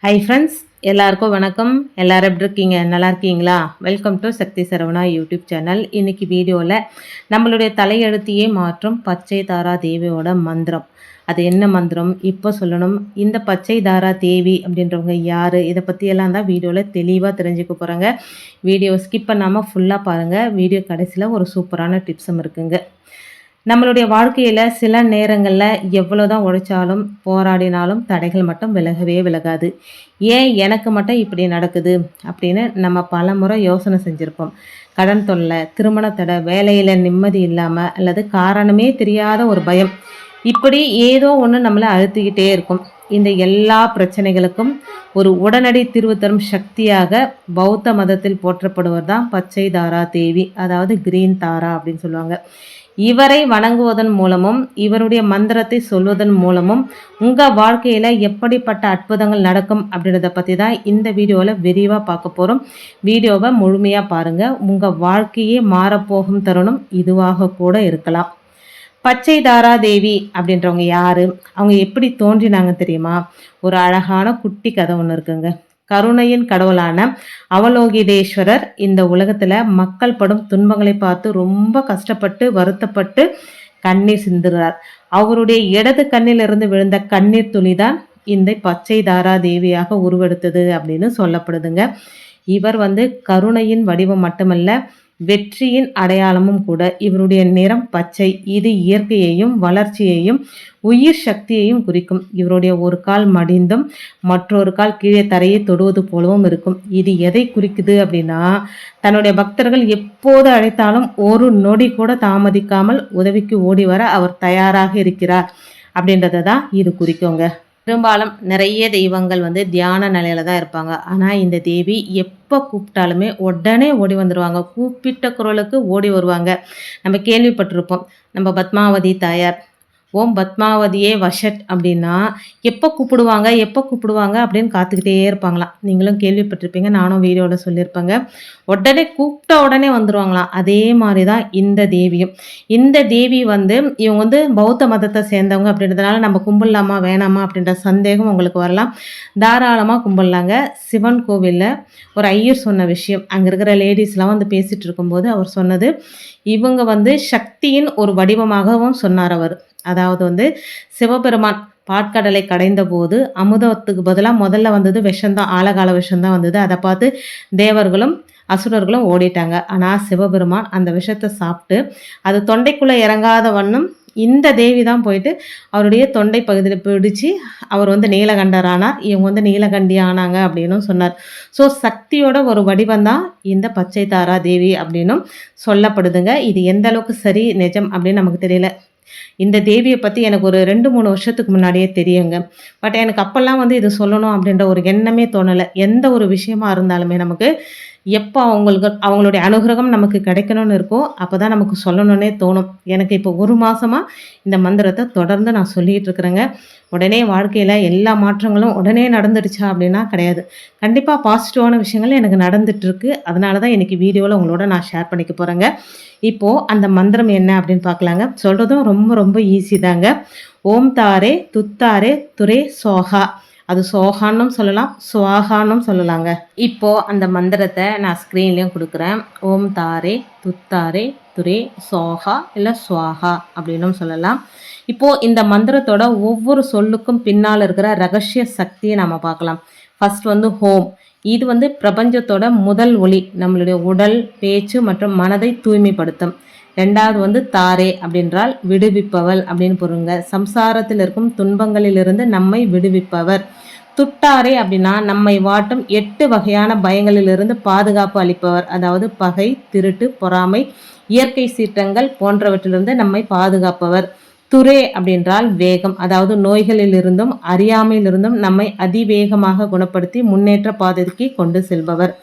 Hi friends, எல்லாருக்கும் வணக்கம். எல்லாரும் எப்படி இருக்கீங்க? நல்லா இருக்கீங்களா? Welcome to Shakti Saravana YouTube channel. இன்னைக்கு வீடியோவில் நம்மளுடைய தலையெழுத்தையே மாற்றும் பச்சை தாரா தேவியோட மந்திரம். அது என்ன மந்திரம் இப்போ சொல்லணும். இந்த பச்சை தாரா தேவி அப்படின்றவங்க யார், இதை பற்றியெல்லாம் தான் வீடியோவில் தெளிவாக தெரிஞ்சுக்க போகிறாங்க. வீடியோ ஸ்கிப் பண்ணாமல் ஃபுல்லாக பாருங்கள். வீடியோ கடைசியில் ஒரு சூப்பரான டிப்ஸும் இருக்குங்க. நம்மளுடைய வாழ்க்கையில் சில நேரங்களில் எவ்வளோ தான் உழைச்சாலும் போராடினாலும் தடைகள் மட்டும் விலகவே விலகாது. ஏன் எனக்கு மட்டும் இப்படி நடக்குது அப்படின்னு நம்ம பல முறை யோசனை செஞ்சுருப்போம். கடன் தொல்லை, திருமண தடை, வேலையில் நிம்மதி இல்லாமல் அல்லது காரணமே தெரியாத ஒரு பயம், இப்படி ஏதோ ஒன்று நம்மளை அழுத்திக்கிட்டே இருக்கும். இந்த எல்லா பிரச்சனைகளுக்கும் ஒரு உடனடி தீர்வு தரும் சக்தியாக பௌத்த மதத்தில் போற்றப்படுவது தான் பச்சை தாரா தேவி, அதாவது கிரீன் தாரா அப்படின்னு சொல்லுவாங்க. இவரை வணங்குவதன் மூலமும் இவருடைய மந்திரத்தை சொல்வதன் மூலமும் உங்கள் வாழ்க்கையில் எப்படிப்பட்ட அற்புதங்கள் நடக்கும் அப்படின்றத பற்றி தான் இந்த வீடியோவில் விரிவாக பார்க்க போகிறோம். வீடியோவை முழுமையாக பாருங்கள். உங்கள் வாழ்க்கையே மாறப்போகும் தருணம் இதுவாக கூட இருக்கலாம். பச்சை தாரா தேவி அப்படின்றவங்க யார், அவங்க எப்படி தோன்றினாங்க தெரியுமா? ஒரு அழகான குட்டி கதை ஒன்று இருக்குங்க. கருணையின் கடவுளான அவலோகிதேஸ்வரர் இந்த உலகத்தில் மக்கள் படும் துன்பங்களை பார்த்து ரொம்ப கஷ்டப்பட்டு வருத்தப்பட்டு கண்ணீர் சிந்துகிறார். அவருடைய இடது கண்ணிலிருந்து விழுந்த கண்ணீர் துளிதான் இந்த பச்சை தாரா தேவியாக உருவெடுத்தது அப்படின்னு சொல்லப்படுதுங்க. இவர் கருணையின் வடிவம் மட்டுமல்ல, வெற்றியின் அடையாளமும் கூட. இவருடைய நிறம் பச்சை. இது இயற்கையையும் வளர்ச்சியையும் உயிர் சக்தியையும் குறிக்கும். இவருடைய ஒரு கால் மடிந்தும் மற்றொரு கால் கீழே தரையை தொடுவது போலவும் இருக்கும். இது எதை குறிக்குது அப்படின்னா, தன்னுடைய பக்தர்கள் எப்போது அழைத்தாலும் ஒரு நொடி கூட தாமதிக்காமல் உதவிக்கு ஓடி வர அவர் தயாராக இருக்கிறார் அப்படின்றத தான் இது குறிக்குங்க. பெரும்பாலும் நிறைய தெய்வங்கள் தியான நிலையில தான் இருப்பாங்க. ஆனால் இந்த தேவி எப்போ கூப்பிட்டாலுமே உடனே ஓடி வந்துடுவாங்க. கூப்பிட்ட குரலுக்கு ஓடி வருவாங்க. நம்ம கேள்விப்பட்டிருப்போம், நம்ம பத்மாவதி தாயார், ஓம் பத்மாவதியே வஷட் அப்படின்னா எப்போ கூப்பிடுவாங்க அப்படின்னு காத்துக்கிட்டே இருப்பாங்களாம். நீங்களும் கேள்விப்பட்டிருப்பீங்க, நானும் வீடியோவில் சொல்லியிருப்பேங்க. உடனே கூப்பிட்ட உடனே வந்துடுவாங்களாம். அதே மாதிரி தான் இந்த தேவியும். இந்த தேவி இவங்க பௌத்த மதத்தை சேர்ந்தவங்க அப்படின்றதுனால நம்ம கும்பிடலாமா வேணாமா அப்படின்ற சந்தேகம் உங்களுக்கு வரலாம். தாராளமாக கும்பிடலாங்க. சிவன் கோவிலில் ஒரு ஐயர் சொன்ன விஷயம், அங்கே இருக்கிற லேடிஸ்லாம் பேசிகிட்டு இருக்கும்போது அவர் சொன்னது, இவங்க சக்தியின் ஒரு வடிவமாகவும் சொன்னார் அவர். அதாவது சிவபெருமான் பாட்கடலை கடைந்த போது அமுதத்துக்கு பதிலாக முதல்ல வந்தது விஷம்தான், ஆழகால விஷம்தான் வந்தது. அதை பார்த்து தேவர்களும் அசுரர்களும் ஓடிட்டாங்க. ஆனால் சிவபெருமான் அந்த விஷத்தை சாப்பிட்டு அது தொண்டைக்குள்ளே இறங்காத வண்ணம் இந்த தேவி தான் போயிட்டு அவருடைய தொண்டை பகுதியில் பிடிச்சி அவர் நீலகண்டர் ஆனார். இவங்க நீலகண்டி ஆனாங்க அப்படின்னும் சொன்னார். ஸோ சக்தியோட ஒரு வடிவம் தான் இந்த பச்சை தாரா தேவி அப்படின்னும் சொல்லப்படுதுங்க. இது எந்த அளவுக்கு சரி நிஜம் அப்படின்னு நமக்கு தெரியல. இந்த தேவியை பற்றி எனக்கு ஒரு 2-3 வருஷத்துக்கு முன்னாடியே தெரியுங்க. பட் எனக்கு அப்போல்லாம் இது சொல்லணும் அப்படின்ற ஒரு எண்ணமே தோணலை. எந்த ஒரு விஷயமா இருந்தாலுமே நமக்கு எப்போ அவங்களுடைய அனுகிரகம் நமக்கு கிடைக்கணும்னு இருக்கோ அப்போ தான் நமக்கு சொல்லணுன்னே தோணும். எனக்கு இப்போ 1 மாதமாக இந்த மந்திரத்தை தொடர்ந்து நான் சொல்லிகிட்டு இருக்கிறேங்க. உடனே வாழ்க்கையில் எல்லா மாற்றங்களும் உடனே நடந்துடுச்சா அப்படின்னா கிடையாது. கண்டிப்பாக பாசிட்டிவான விஷயங்கள் எனக்கு நடந்துகிட்ருக்கு. அதனால தான் இன்றைக்கி வீடியோவில் உங்களோட நான் ஷேர் பண்ணிக்க போகிறேங்க. இப்போது அந்த மந்திரம் என்ன அப்படின்னு பார்க்கலாங்க. சொல்கிறதும் ரொம்ப ரொம்ப ஈஸி தாங்க. ஓம் தாரே துத்தாரே துரே சோஹா. அது சோஹான்னும் சொல்லலாம், சுவாகான்னும் சொல்லலாங்க. இப்போது அந்த மந்திரத்தை நான் ஸ்க்ரீன்லேயும் கொடுக்குறேன். ஓம் தாரே துத்தாரே துரே சோஹா இல்லை சுவாகா அப்படின்னும் சொல்லலாம். இப்போது இந்த மந்திரத்தோட ஒவ்வொரு சொல்லுக்கும் பின்னால் இருக்கிற ரகசிய சக்தியை நம்ம பார்க்கலாம். First home. இது பிரபஞ்சத்தோட முதல் ஒளி, நம்மளுடைய உடல், பேச்சு மற்றும் மனதை தூய்மைப்படுத்தும். ரெண்டாவது தாரே அப்படின்றால் விடுவிப்பவள் அப்படின்னு பொருளுங்க. சம்சாரத்தில் இருக்கும் துன்பங்களிலிருந்து நம்மை விடுவிப்பவர். துட்டாரே அப்படின்னா நம்மை வாட்டும் 8 வகையான பயங்களிலிருந்து பாதுகாப்பு அளிப்பவர். அதாவது பகை, திருட்டு, பொறாமை, இயற்கை சீற்றங்கள் போன்றவற்றிலிருந்து நம்மை பாதுகாப்பவர். துரே அப்படின்றால் வேகம், அதாவது நோய்களிலிருந்தும் அறியாமையிலிருந்தும் நம்மை அதிவேகமாக குணப்படுத்தி முன்னேற்ற பாதைக்கு கொண்டு செல்பவர்.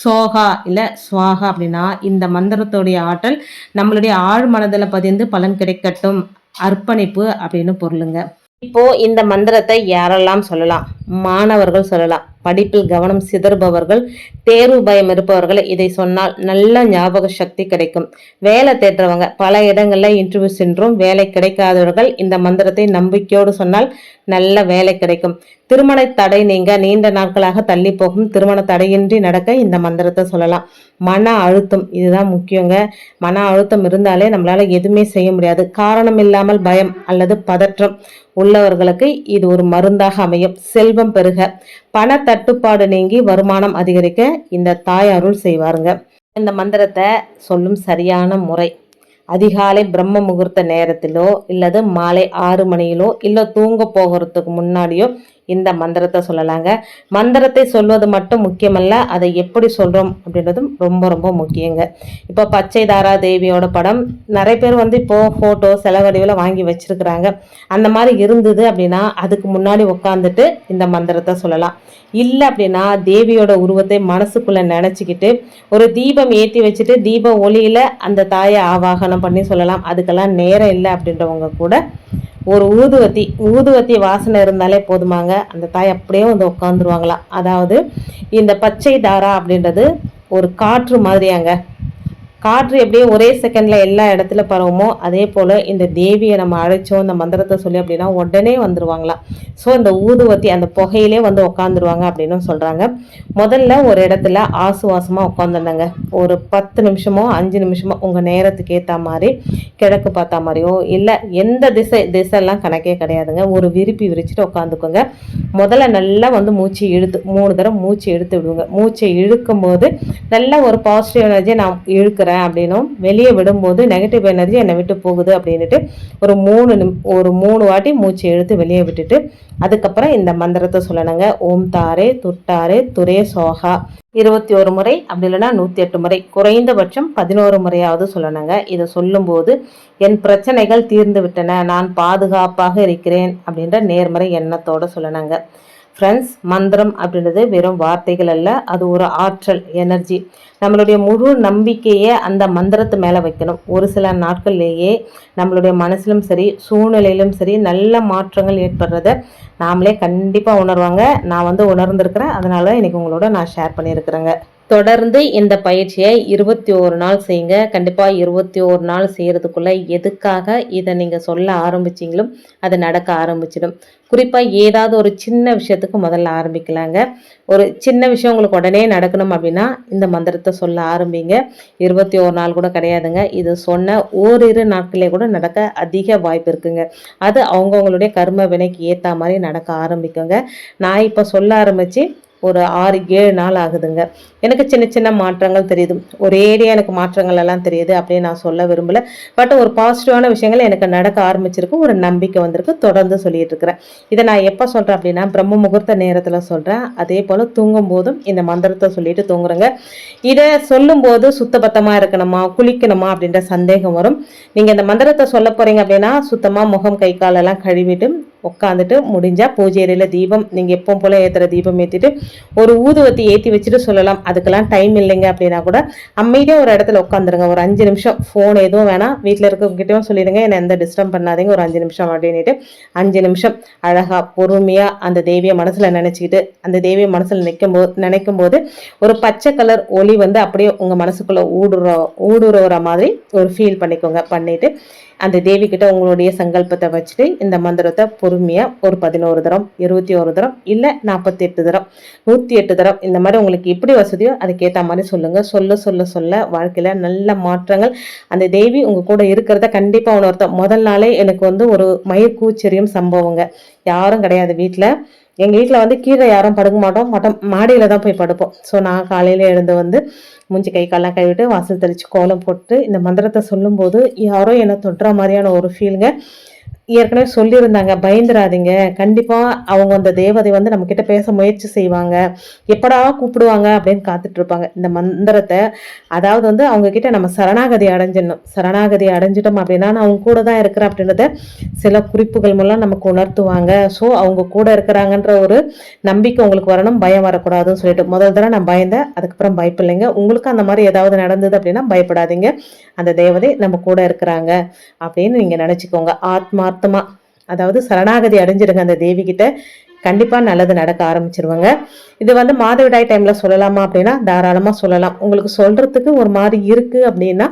சோகா இல்லை சுவாகா அப்படின்னா இந்த மந்திரத்தோடைய ஆற்றல் நம்மளுடைய ஆழ் மனதில் பதிந்து பலன் கிடைக்கட்டும், அர்ப்பணிப்பு அப்படின்னு பொருளுங்க. இப்போ இந்த மந்திரத்தை யாரெல்லாம் சொல்லலாம்? மாணவர்கள் சொல்லலாம். படிப்பில் கவனம் சிதறுபவர்கள், தேர்வு பயம் இருப்பவர்கள் இதை சொன்னால் நல்ல ஞாபக சக்தி கிடைக்கும். வேலை தேடுறவங்க, பல இடங்களில் இன்டர்வியூ சென்றும் வேலை கிடைக்காதவர்கள் இந்த மந்திரத்தை நம்பிக்கையோடு சொன்னால் நல்ல வேலை கிடைக்கும். திருமண தடை நீங்க நீண்ட நாட்களாக தள்ளி போகும் திருமண தடையின்றி நடக்க இந்த மந்திரத்தை சொல்லலாம். மன அழுத்தம் இதுதான் முக்கியங்க. மன அழுத்தம் இருந்தாலே நம்மளால எதுவுமே செய்ய முடியாது. காரணம் இல்லாமல் பயம் அல்லது பதற்றம் உள்ளவர்களுக்கு இது ஒரு மருந்தாக அமையும். செல்வம் பெருக, பண தட்டுப்பாடு நீங்கி வருமானம் அதிகரிக்க இந்த தாய் அருள் செய்வாருங்க. இந்த மந்திரத்தை சொல்லும் சரியான முறை அதிகாலை பிரம்ம முகூர்த்த நேரத்திலோ இல்லது மாலை 6 மணியிலோ இல்லை தூங்க போகிறதுக்கு முன்னாடியோ இந்த மந்திரத்தை சொல்லலாங்க. மந்திரத்தை சொல்வது மட்டும் முக்கியமல்ல, அதை எப்படி சொல்கிறோம் அப்படின்றதும் ரொம்ப ரொம்ப முக்கியங்க. இப்போ பச்சை தாரா தேவியோட படம் நிறைய பேர் இப்போது ஃபோட்டோ செலவடிவில் வாங்கி வச்சுருக்குறாங்க. அந்த மாதிரி இருந்தது அப்படின்னா அதுக்கு முன்னாடி உட்காந்துட்டு இந்த மந்திரத்தை சொல்லலாம். இல்லை அப்படின்னா தேவியோட உருவத்தை மனசுக்குள்ளே நினச்சிக்கிட்டு ஒரு தீபம் ஏற்றி வச்சுட்டு தீப ஒளியில் அந்த தாயை ஆவாகனம் பண்ணி சொல்லலாம். அதுக்கெல்லாம் நேரம் இல்லை அப்படின்றவங்க கூட ஒரு ஊதுவத்தி வாசனை இருந்தாலே போதுமாங்க, அந்த தாய் அப்படியே உட்காந்துருவாங்களாம். அதாவது இந்த பச்சை தாரா அப்படின்றது ஒரு காற்று மாதிரியாங்க. காற்று எப்படியே ஒரே செகண்டில் எல்லா இடத்துல பரவுமோ அதே போல் இந்த தேவியை நம்ம அழைச்சோம் இந்த மந்திரத்தை சொல்லி அப்படின்னா உடனே வந்துடுவாங்களாம். ஸோ இந்த ஊதுவத்தி அந்த புகையிலே உட்காந்துருவாங்க அப்படின்னு சொல்கிறாங்க. முதல்ல ஒரு இடத்துல ஆசுவாசமாக உட்காந்துருந்தாங்க. ஒரு 10 நிமிஷமோ 5 நிமிஷமோ உங்கள் நேரத்துக்கு ஏற்ற மாதிரி கிழக்கு பார்த்தா மாதிரியோ இல்லை எந்த திசையெல்லாம் கணக்கே கிடையாதுங்க. ஒரு விரிப்பி விரிச்சிட்டு உட்காந்துக்கோங்க. முதல்ல நல்லா மூச்சு இழுத்து 3 தடவை மூச்சு இழுத்து விடுவோங்க. மூச்சை இழுக்கும் போது நல்லா ஒரு பாசிட்டிவ் எனர்ஜியை நான் இழுக்கிறேன் அப்படின்னும், வெளியே விடும்போது நெகட்டிவ் எனர்ஜி என்னை விட்டு போகுது அப்படின்ட்டு ஒரு 3 வாட்டி மூச்சு இழுத்து வெளியே விட்டுட்டு அதுக்கப்புறம் இந்த மந்திரத்தை சொல்லணுங்க. ஓம் தாரே துட்டாரே துரே சோகா 21 முறை, அப்படி இல்லைன்னா 108 முறை, குறைந்தபட்சம் 11 முறையாவது சொல்லணுங்க. இதை சொல்லும்போது என் பிரச்சனைகள் தீர்ந்து விட்டன, நான் பாதுகாப்பாக இருக்கிறேன் அப்படின்ற நேர்மறை எண்ணத்தோடு சொல்லணுங்க. ஃப்ரெண்ட்ஸ், மந்திரம் அப்படின்றது வெறும் வார்த்தைகள் அல்ல, அது ஒரு ஆற்றல், எனர்ஜி. நம்மளுடைய முழு நம்பிக்கையை அந்த மந்திரத்து மேலே வைக்கணும். ஒரு சில நாட்கள்லேயே நம்மளுடைய மனசிலும் சரி சூழ்நிலையிலும் சரி நல்ல மாற்றங்கள் ஏற்படுறத நாமளே கண்டிப்பாக உணர்வாங்க. நான் உணர்ந்திருக்கிறேன், அதனால இன்னைக்கு உங்களோட நான் ஷேர் பண்ணியிருக்கிறேங்க. தொடர்ந்து இந்த பயிற்சியை 21 நாள் செய்யுங்க. கண்டிப்பாக 21 நாள் செய்கிறதுக்குள்ளே எதுக்காக இதை நீங்கள் சொல்ல ஆரம்பிச்சிங்களோ அது நடக்க ஆரம்பிச்சிடும். குறிப்பாக ஏதாவது ஒரு சின்ன விஷயத்துக்கு முதல்ல ஆரம்பிக்கலாங்க. ஒரு சின்ன விஷயம் உங்களுக்கு உடனே நடக்கணும் அப்படின்னா இந்த மந்திரத்தை சொல்ல ஆரம்பிங்க. 21 நாள் கூட கிடையாதுங்க. இது சொன்ன ஓரிரு நாட்களே கூட நடக்க அதிக வாய்ப்பு இருக்குங்க. அது அவங்கவுங்களுடைய கர்ம வினைக்கு ஏற்ற மாதிரி நடக்க ஆரம்பிக்குங்க. நான் இப்போ சொல்ல ஆரம்பித்து ஒரு 6-7 நாள் ஆகுதுங்க. எனக்கு சின்ன சின்ன மாற்றங்கள் தெரியுது. ஒரேடியாக எனக்கு மாற்றங்கள் எல்லாம் தெரியுது அப்படின்னு நான் சொல்ல விரும்பலை. பட் ஒரு பாசிட்டிவான விஷயங்கள் எனக்கு நடக்க ஆரம்பிச்சிருக்கு, ஒரு நம்பிக்கை வந்திருக்கு. தொடர்ந்து சொல்லிட்டு இருக்கிறேன். இதை நான் எப்போ சொல்கிறேன் அப்படின்னா பிரம்ம முகூர்த்த நேரத்தில் சொல்கிறேன். அதே போல் தூங்கும் போதும் இந்த மந்திரத்தை சொல்லிட்டு தூங்குறேங்க. இதை சொல்லும்போது சுத்தபத்தமாக இருக்கணுமா குளிக்கணுமா அப்படின்ற சந்தேகம் வரும். நீங்கள் இந்த மந்திரத்தை சொல்ல போகிறீங்க அப்படின்னா சுத்தமாக முகம் கை காலெல்லாம் கழுவிட்டு உட்காந்துட்டு முடிஞ்சால் பூஜை அறையில் தீபம் நீங்கள் எப்போ போல் ஏற்றுற தீபம் ஏற்றிட்டு ஒரு ஊதுவத்தி ஏற்றி வச்சுட்டு சொல்லலாம். அதுக்கெல்லாம் டைம் இல்லைங்க அப்படின்னா கூட அமைதியாக ஒரு இடத்துல உட்காந்துருங்க. ஒரு 5 நிமிஷம் ஃபோன் எதுவும் வேணாம், வீட்டில் இருக்கவங்ககிட்டயும் சொல்லிடுங்க என்னை எந்த டிஸ்டர்ப் பண்ணாதீங்க, ஒரு 5 நிமிஷம் அப்படின்ட்டு 5 நிமிஷம் அழகாக பொறுமையாக அந்த தேவியை மனசில் நினச்சிக்கிட்டு அந்த தேவியை மனசில் நினைக்கும் போது ஒரு பச்சை கலர் ஒளி அப்படியே உங்கள் மனசுக்குள்ளே ஊடுருற மாதிரி ஒரு ஃபீல் பண்ணிக்கோங்க. பண்ணிவிட்டு அந்த தேவி கிட்ட உங்களுடைய சங்கல்பத்தை வச்சுட்டு இந்த மந்திரத்தை பொறுமையாக ஒரு 11 தரம் 21 தரம் இல்லை 48 தரம் 108 தரம் இந்த மாதிரி உங்களுக்கு எப்படி வசதியோ அதுக்கேற்ற மாதிரி சொல்லுங்கள். சொல்ல சொல்ல சொல்ல வாழ்க்கையில் நல்ல மாற்றங்கள். அந்த தேவி உங்கள் கூட இருக்கிறத கண்டிப்பாக உணர்த்த. முதல் நாளே எனக்கு ஒரு மயிர் கூச்சரியும் சம்பவங்க. யாரும் கிடையாது வீட்டில். எங்கள் வீட்டில் கீழே யாரும் படுக்க மாட்டோம், மாடியில் தான் போய் படுப்போம். ஸோ நான் காலையில் எழுந்து மூஞ்சி கை காலெலாம் கழுவிட்டு வாசல் தெளித்து கோலம் போட்டு இந்த மந்திரத்தை சொல்லும்போது யாரோ என்னை தொட்டுற மாதிரியான ஒரு ஃபீலுங்க. ஏற்கனவே சொல்லியிருந்தாங்க, பயந்துராதிங்க, கண்டிப்பாக அவங்க அந்த தேவதை நம்ம கிட்ட பேச முயற்சி செய்வாங்க, எப்படா கூப்பிடுவாங்க அப்படின்னு காத்துட்டு இருப்பாங்க. இந்த மந்திரத்தை அதாவது அவங்க கிட்ட நம்ம சரணாகதி அடைஞ்சிடணும். சரணாகதி அடைஞ்சிட்டோம் அப்படின்னா நான் அவங்க கூட தான் இருக்கிறேன் அப்படின்றத சில குறிப்புகள் மூலம் நமக்கு உணர்த்துவாங்க. ஸோ அவங்க கூட இருக்கிறாங்கன்ற ஒரு நம்பிக்கை உங்களுக்கு வரணும், பயம் வரக்கூடாதுன்னு சொல்லிட்டு முதல் தடவை நான் பயந்தேன், அதுக்கப்புறம் பயப்பில்லைங்க. உங்களுக்கு அந்த மாதிரி ஏதாவது நடந்தது அப்படின்னா பயப்படாதீங்க. அந்த தேவதை நம்ம கூட இருக்கிறாங்க அப்படின்னு நீங்கள் நினச்சிக்கோங்க. ஆத்மார்த்தமாக, அதாவது சரணாகதி அடைஞ்சிடுங்க அந்த தேவி கிட்ட. கண்டிப்பாக நல்லது நடக்க ஆரம்பிச்சிருவாங்க. இது வந்து மாதவிடாய் டைமில் சொல்லலாமா அப்படின்னா தாராளமாக சொல்லலாம். உங்களுக்கு சொல்கிறதுக்கு ஒரு மாதிரி இருக்குது அப்படின்னா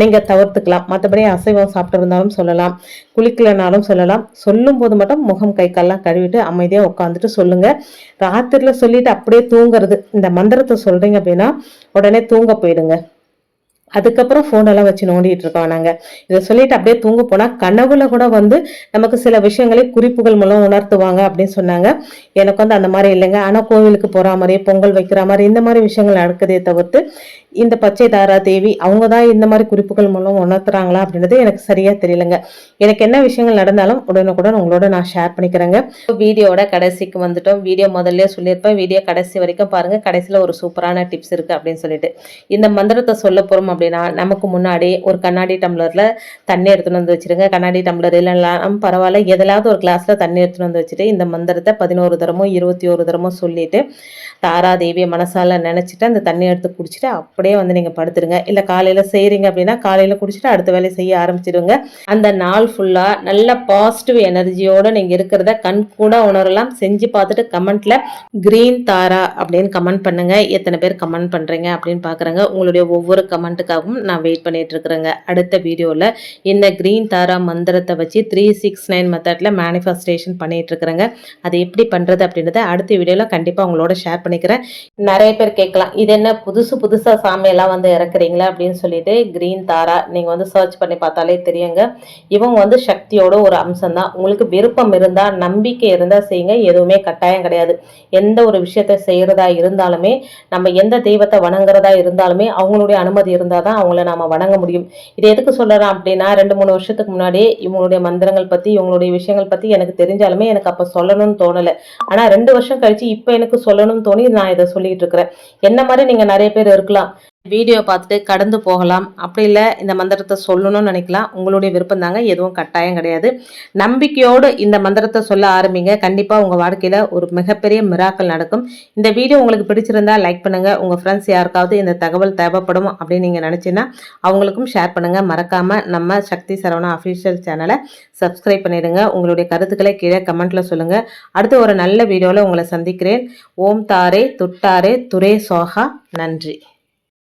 நீங்கள் தவிர்த்துக்கலாம். மற்றபடி அசைவம் சாப்பிட்டு இருந்தாலும் சொல்லலாம், குளிக்கலைனாலும் சொல்லலாம். சொல்லும் போது மட்டும் முகம் கை கால்லாம் கழுவிட்டு அமைதியாக உட்காந்துட்டு சொல்லுங்கள். ராத்திரியில் சொல்லிட்டு அப்படியே தூங்குறது, இந்த மந்திரத்தை சொல்கிறீங்க அப்படின்னா உடனே தூங்க போயிடுங்க. அதுக்கப்புறம் ஃபோனெல்லாம் வச்சு நோண்டிட்டு இருக்கோம் நாங்கள். இதை சொல்லிட்டு அப்படியே தூங்க போனால் கனவுல கூட வந்து நமக்கு சில விஷயங்களை குறிப்புகள் மூலம் உணர்த்துவாங்க அப்படின்னு சொன்னாங்க. எனக்கு வந்து அந்த மாதிரி இல்லைங்க. ஆனால் கோவிலுக்கு போகிற மாதிரி, பொங்கல் வைக்கிற மாதிரி இந்த மாதிரி விஷயங்கள் நடக்குதே தவிர்த்து இந்த பச்சை தாரா தேவி அவங்க தான் இந்த மாதிரி குறிப்புகள் மூலம் உணர்த்துறாங்களா அப்படின்றது எனக்கு சரியா தெரியலங்க. எனக்கு என்ன விஷயங்கள் நடந்தாலும் உடனுக்குடன் உங்களோட நான் ஷேர் பண்ணிக்கிறேங்க. வீடியோட கடைசிக்கு வந்துட்டோம். வீடியோ முதல்ல சொல்லியிருப்பேன், வீடியோ கடைசி வரைக்கும் பாருங்க. கடைசியில் ஒரு சூப்பரான டிப்ஸ் இருக்கு அப்படின்னு சொல்லிட்டு இந்த மந்திரத்தை சொல்ல போறோம் அப்படின்னா நமக்கு முன்னாடி ஒரு கண்ணாடி டம்ளர்ல தண்ணி எடுத்துன்னு வந்து வச்சிருங்க. கண்ணாடி டம்ளர் இல்லைனாலும் பரவாயில்ல, எதாவது ஒரு கிளாஸ்ல தண்ணி எடுத்துன்னு வந்து வச்சுட்டு இந்த மந்திரத்தை 11 தரமோ 21 தரமோ சொல்லிட்டு தாரா தேவியை மனசால நினைச்சிட்டு அந்த தண்ணி எடுத்து குடிச்சிட்டு அப்படியே வந்து நீங்க படுத்துருங்க. இல்ல காலையில செய்றீங்க அப்படின்னா காலையில குடிச்சிட்டு அடுத்த வேலையை செய்ய ஆரம்பிச்சிடுங்க. அந்த நாள் ஃபுல்லா நல்ல பாசிட்டிவ் எனர்ஜியோட நீங்க இருக்கிறத கண் கூட உணரலாம். செஞ்சு பார்த்துட்டு கமெண்ட்ல கிரீன் தாரா அப்படின்னு கமெண்ட் பண்ணுங்க. எத்தனை பேர் கமெண்ட் பண்றீங்க அப்படின்னு பாக்குறேங்க. உங்களுடைய ஒவ்வொரு கமெண்ட்டுக்காகவும் நான் வெயிட் பண்ணிட்டு இருக்கிறேங்க. அடுத்த வீடியோல இந்த கிரீன் தாரா மந்திரத்தை வச்சு 369 மெத்தட்ல மேனிஃபெஸ்டேஷன் பண்ணிட்டு இருக்கிறேங்க. அது எப்படி பண்றது அப்படின்றத அடுத்த வீடியோல கண்டிப்பா உங்களோட ஷேர் பண்ணிக்கிறேன். நிறைய பேர் கேட்கலாம், இது என்ன புதுசா சாமியெல்லாம் வந்து இறக்குறீங்களா அப்படின்னு சொல்லிட்டு. கிரீன் தாரா நீங்க வந்து சர்ச் பண்ணி பார்த்தாலே தெரியுங்க. இவங்க வந்து சக்தியோட ஒரு அம்சம் தான். உங்களுக்கு விருப்பம் இருந்தா நம்பிக்கை இருந்தா செய்யுங்க, எதுவுமே கட்டாயம் கிடையாது. எந்த ஒரு விஷயத்த செய்யறதா இருந்தாலுமே நம்ம எந்த தெய்வத்தை வணங்குறதா இருந்தாலுமே அவங்களுடைய அனுமதி இருந்தால் தான் அவங்கள நாம வணங்க முடியும். இது எதுக்கு சொல்றேன் அப்படின்னா 2-3 வருஷத்துக்கு முன்னாடி இவங்களுடைய மந்திரங்கள் பத்தி இவங்களுடைய விஷயங்கள் பத்தி எனக்கு தெரிஞ்சாலுமே எனக்கு அப்ப சொல்லணும்னு தோணலை. ஆனா 2 வருஷம் கழிச்சு இப்ப எனக்கு சொல்லணும்னு தோணி நான் இதை சொல்லிட்டு இருக்கிறேன். என்ன மாதிரி நீங்க நிறைய பேர் இருக்கலாம், வீடியோ பார்த்துட்டு கடந்து போகலாம். அப்படி இல்லை இந்த மந்திரத்தை சொல்லணும்னு நினைக்கலாம். உங்களுடைய விருப்பம் தாங்க, எதுவும் கட்டாயம் கிடையாது. நம்பிக்கையோடு இந்த மந்திரத்தை சொல்ல ஆரம்பிங்க. கண்டிப்பாக உங்கள் வாழ்க்கையில் ஒரு மிகப்பெரிய மிராக்கள் நடக்கும். இந்த வீடியோ உங்களுக்கு பிடிச்சிருந்தா லைக் பண்ணுங்கள். உங்கள் ஃப்ரெண்ட்ஸ் யாருக்காவது இந்த தகவல் தேவைப்படும் அப்படின்னு நீங்கள் நினச்சின்னா அவங்களுக்கும் ஷேர் பண்ணுங்கள். மறக்காமல் நம்ம சக்தி சரவணா அஃபிஷியல் சேனலை சப்ஸ்கிரைப் பண்ணிடுங்க. உங்களுடைய கருத்துக்களை கீழே கமெண்ட்டில் சொல்லுங்கள். அடுத்து ஒரு நல்ல வீடியோவில் உங்களை சந்திக்கிறேன். ஓம் தாரே துட்டாரே துரே சோஹா. நன்றி.